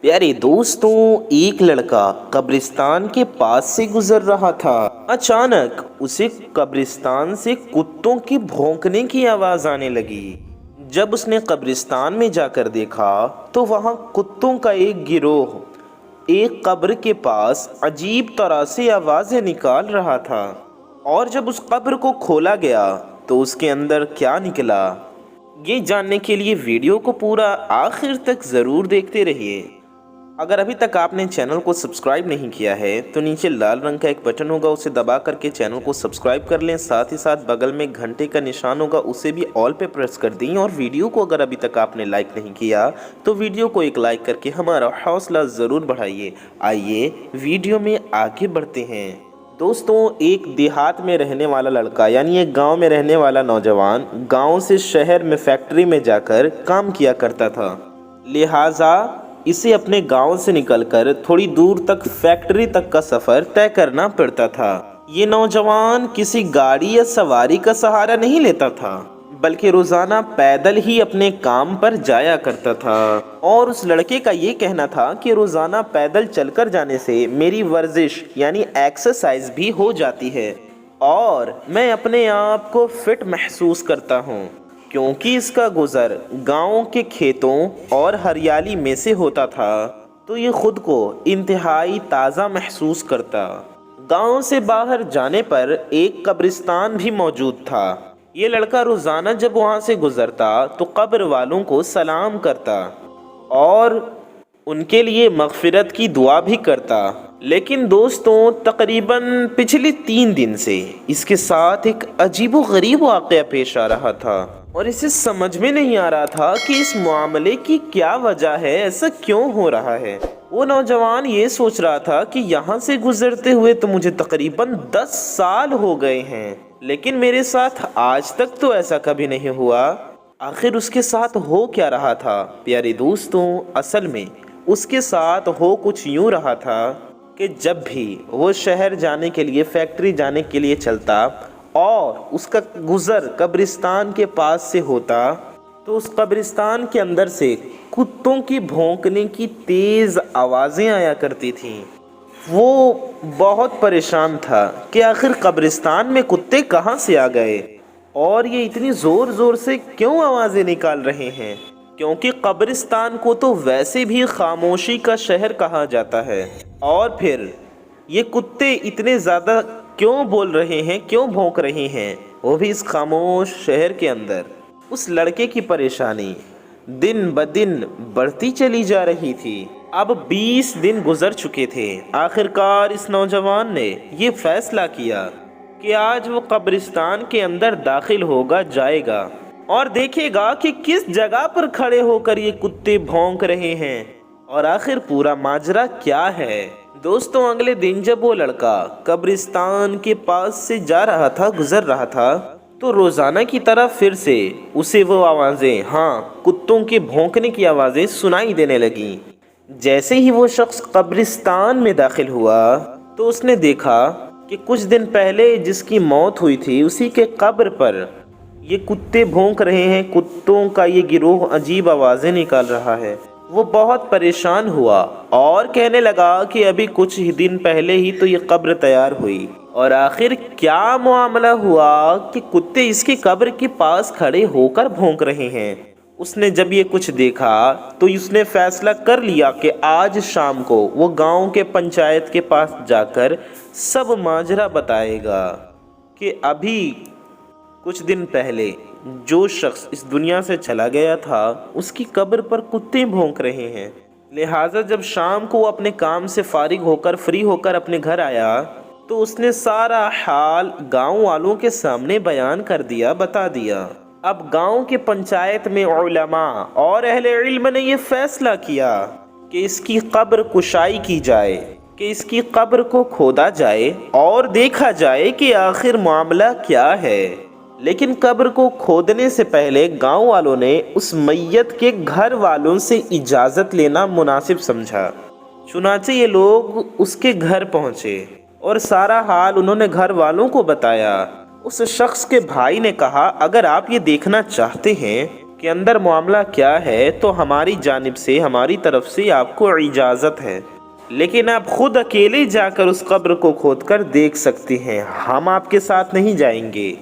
प्यारे दोस्तों, एक लड़का कब्रिस्तान के पास से गुजर रहा था। अचानक उसे कब्रिस्तान से कुत्तों की भौंकने की आवाज आने लगी। जब उसने कब्रिस्तान में जाकर देखा तो वहां कुत्तों का एक गिरोह एक कब्र के पास अजीब तरह से आवाजें निकाल रहा था। और जब उस कब्र को खोला गया तो उसके अंदर क्या निकला, ये जानने के लिए वीडियो को पूरा आखिर तक ज़रूर देखते रहिए। अगर अभी तक आपने चैनल को सब्सक्राइब नहीं किया है तो नीचे लाल रंग का एक बटन होगा, उसे दबा करके चैनल को सब्सक्राइब कर लें। साथ ही साथ बगल में घंटे का निशान होगा, उसे भी ऑल पे प्रेस कर दें। और वीडियो को अगर अभी तक आपने लाइक नहीं किया तो वीडियो को एक लाइक करके हमारा हौसला ज़रूर बढ़ाइए। आइए वीडियो में आगे बढ़ते हैं। दोस्तों, एक देहात में रहने वाला लड़का यानी एक गांव में रहने वाला नौजवान गांव से शहर में फैक्ट्री में जाकर काम किया करता था। लिहाजा इसे अपने गांव से निकलकर थोड़ी दूर तक फैक्ट्री तक का सफ़र तय करना पड़ता था। ये नौजवान किसी गाड़ी या सवारी का सहारा नहीं लेता था, बल्कि रोज़ाना पैदल ही अपने काम पर जाया करता था। और उस लड़के का ये कहना था कि रोज़ाना पैदल चलकर जाने से मेरी वर्जिश यानी एक्सरसाइज भी हो जाती है और मैं अपने आप को फिट महसूस करता हूँ, क्योंकि इसका गुज़र गांव के खेतों और हरियाली में से होता था तो ये खुद को इंतहाई ताज़ा महसूस करता। गांव से बाहर जाने पर एक कब्रिस्तान भी मौजूद था। ये लड़का रोज़ाना जब वहां से गुज़रता तो कब्र वालों को सलाम करता और उनके लिए मग़फ़िरत की दुआ भी करता। लेकिन दोस्तों, तकरीबन पिछले 3 दिन से इसके साथ एक अजीबो-गरीब वाक़या पेश आ रहा था और इसे समझ में नहीं आ रहा था कि इस मामले की क्या वजह है, ऐसा क्यों हो रहा है। वो नौजवान ये सोच रहा था कि यहाँ से गुजरते हुए तो मुझे तकरीबन 10 साल हो गए हैं, लेकिन मेरे साथ आज तक तो ऐसा कभी नहीं हुआ। आखिर उसके साथ हो क्या रहा था? प्यारे दोस्तों, असल में उसके साथ हो कुछ यूँ रहा था कि जब भी वो शहर जाने के लिए, फैक्ट्री जाने के लिए चलता और उसका गुज़र कब्रिस्तान के पास से होता तो उस कब्रिस्तान के अंदर से कुत्तों की भौंकने की तेज़ आवाज़ें आया करती थीं। वो बहुत परेशान था कि आखिर कब्रिस्तान में कुत्ते कहाँ से आ गए और ये इतनी ज़ोर ज़ोर से क्यों आवाज़ें निकाल रहे हैं, क्योंकि कब्रिस्तान को तो वैसे भी खामोशी का शहर कहा जाता है। और फिर ये कुत्ते इतने ज़्यादा क्यों बोल रहे हैं, क्यों भौंक रहे हैं, वो भी इस खामोश शहर के अंदर। उस लड़के की परेशानी दिन ब दिन बढ़ती चली जा रही थी। अब 20 दिन गुजर चुके थे। आखिरकार इस नौजवान ने ये फैसला किया कि आज वो कब्रिस्तान के अंदर दाखिल होगा, जाएगा और देखेगा कि किस जगह पर खड़े होकर ये कुत्ते भौंक रहे हैं और आखिर पूरा माजरा क्या है। दोस्तों, अगले दिन जब वो लड़का कब्रिस्तान के पास से जा रहा था, गुजर रहा था, तो रोज़ाना की तरह फिर से उसे वो आवाज़ें, हाँ, कुत्तों के भौंकने की आवाज़ें सुनाई देने लगीं। जैसे ही वो शख्स कब्रिस्तान में दाखिल हुआ तो उसने देखा कि कुछ दिन पहले जिसकी मौत हुई थी उसी के कब्र पर ये कुत्ते भौंक रहे हैं। कुत्तों का ये गिरोह अजीब आवाज़ें निकाल रहा है। वो बहुत परेशान हुआ और कहने लगा कि अभी कुछ ही दिन पहले ही तो ये कब्र तैयार हुई और आखिर क्या मामला हुआ कि कुत्ते इसकी कब्र के पास खड़े होकर भौंक रहे हैं। उसने जब ये कुछ देखा तो उसने फैसला कर लिया कि आज शाम को वो गांव के पंचायत के पास जाकर सब माजरा बताएगा कि अभी कुछ दिन पहले जो शख्स इस दुनिया से चला गया था उसकी कब्र पर कुत्ते भौंक रहे हैं। लिहाजा जब शाम को वो अपने काम से फारिग होकर, फ्री होकर अपने घर आया तो उसने सारा हाल गांव वालों के सामने बयान कर दिया, बता दिया। अब गांव के पंचायत में उलमा और अहले इल्म ने ये फैसला किया कि इसकी कब्र कुशाई की जाए, कि इसकी कब्र को खोदा जाए और देखा जाए कि आखिर मामला क्या है। लेकिन कब्र को खोदने से पहले गांव वालों ने उस मैयत के घर वालों से इजाज़त लेना मुनासिब समझा। चुनाचे ये लोग उसके घर पहुँचे और सारा हाल उन्होंने घर वालों को बताया। उस शख्स के भाई ने कहा, अगर आप ये देखना चाहते हैं کہ اندر معاملہ کیا ہے تو ہماری جانب سے، ہماری طرف سے آپ کو اجازت ہے، لیکن آپ خود اکیلے جا کر اس قبر کو کھود کر دیکھ سکتے ہیں، ہم آپ کے ساتھ نہیں جائیں گے۔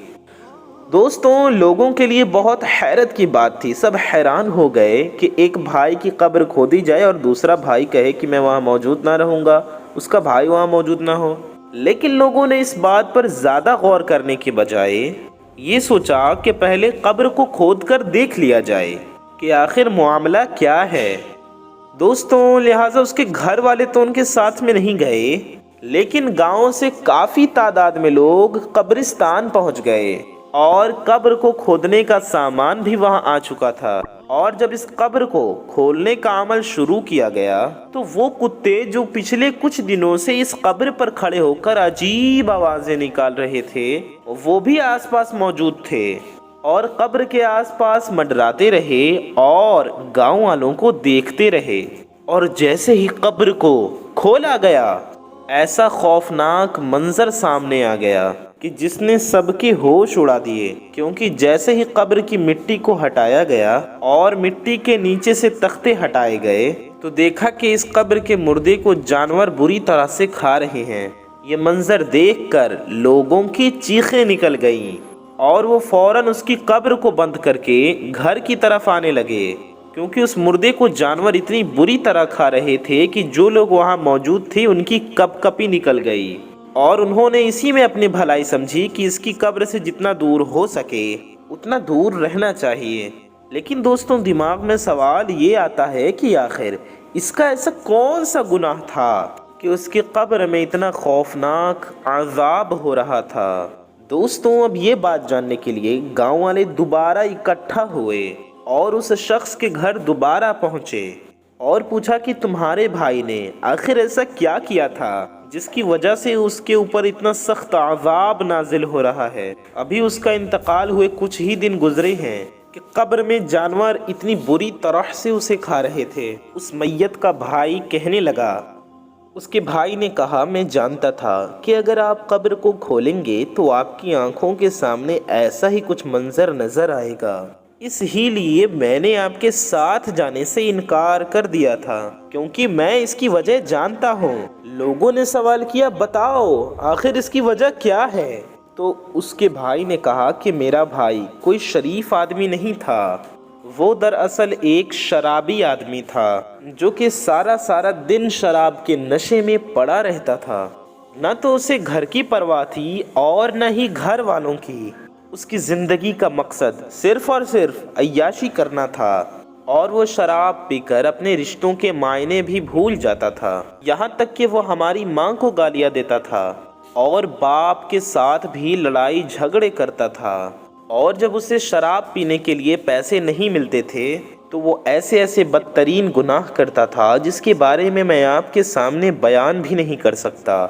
دوستوں، لوگوں کے لیے بہت حیرت کی بات تھی، سب حیران ہو گئے کہ ایک بھائی کی قبر کھودی جائے اور دوسرا بھائی کہے کہ میں وہاں موجود نہ رہوں گا، اس کا بھائی وہاں موجود نہ ہو۔ لیکن لوگوں نے اس بات پر زیادہ غور کرنے کے بجائے یہ سوچا کہ پہلے قبر کو کھود کر دیکھ لیا جائے کہ آخر معاملہ کیا ہے۔ دوستوں، لہٰذا اس کے گھر والے تو ان کے ساتھ میں نہیں گئے، لیکن گاؤں سے کافی تعداد میں لوگ قبرستان پہنچ گئے اور قبر کو کھودنے کا سامان بھی وہاں آ چکا تھا۔ اور جب اس قبر کو کھولنے کا عمل شروع کیا گیا تو وہ کتے جو پچھلے کچھ دنوں سے اس قبر پر کھڑے ہو کر عجیب آوازیں نکال رہے تھے، وہ بھی آس پاس موجود تھے اور قبر کے آس پاس منڈراتے رہے اور گاؤں والوں کو دیکھتے رہے۔ اور جیسے ہی قبر کو کھولا گیا، ایسا خوفناک منظر سامنے آ گیا کہ جس نے سب کے ہوش اڑا دیے، کیونکہ جیسے ہی قبر کی مٹی کو ہٹایا گیا اور مٹی کے نیچے سے تختے ہٹائے گئے تو دیکھا کہ اس قبر کے مردے کو جانور بری طرح سے کھا رہے ہیں۔ یہ منظر دیکھ کر لوگوں کی چیخیں نکل گئیں اور وہ فوراً اس کی قبر کو بند کر کے گھر کی طرف آنے لگے، کیونکہ اس مردے کو جانور اتنی بری طرح کھا رہے تھے کہ جو لوگ وہاں موجود تھے ان کی کپ کپی نکل گئی، اور انہوں نے اسی میں اپنی بھلائی سمجھی کہ اس کی قبر سے جتنا دور ہو سکے اتنا دور رہنا چاہیے۔ لیکن دوستوں، دماغ میں سوال یہ آتا ہے کہ آخر اس کا ایسا کون سا گناہ تھا کہ اس کی قبر میں اتنا خوفناک عذاب ہو رہا تھا؟ دوستوں، اب یہ بات جاننے کے لیے گاؤں والے دوبارہ اکٹھا ہوئے اور اس شخص کے گھر دوبارہ پہنچے اور پوچھا کہ تمہارے بھائی نے آخر ایسا کیا کیا تھا جس کی وجہ سے اس کے اوپر اتنا سخت عذاب نازل ہو رہا ہے؟ ابھی اس کا انتقال ہوئے کچھ ہی دن گزرے ہیں کہ قبر میں جانور اتنی بری طرح سے اسے کھا رہے تھے۔ اس میت کا بھائی کہنے لگا، اس کے بھائی نے کہا، میں جانتا تھا کہ اگر آپ قبر کو کھولیں گے تو آپ کی آنکھوں کے سامنے ایسا ہی کچھ منظر نظر آئے گا، اس ہی لیے میں نے آپ کے ساتھ جانے سے انکار کر دیا تھا، کیونکہ میں اس کی وجہ جانتا ہوں۔ لوگوں نے سوال کیا، بتاؤ آخر اس کی وجہ کیا ہے؟ تو اس کے بھائی نے کہا کہ میرا بھائی کوئی شریف آدمی نہیں تھا، وہ دراصل ایک شرابی آدمی تھا جو کہ سارا دن شراب کے نشے میں پڑا رہتا تھا۔ نہ تو اسے گھر کی پرواہ تھی اور نہ ہی گھر والوں کی۔ اس کی زندگی کا مقصد صرف اور صرف عیاشی کرنا تھا، اور وہ شراب پی کر اپنے رشتوں کے معنی بھی بھول جاتا تھا، یہاں تک کہ وہ ہماری ماں کو گالیاں دیتا تھا اور باپ کے ساتھ بھی لڑائی جھگڑے کرتا تھا، اور جب اسے شراب پینے کے لیے پیسے نہیں ملتے تھے تو وہ ایسے بدترین گناہ کرتا تھا جس کے بارے میں آپ کے سامنے بیان بھی نہیں کر سکتا۔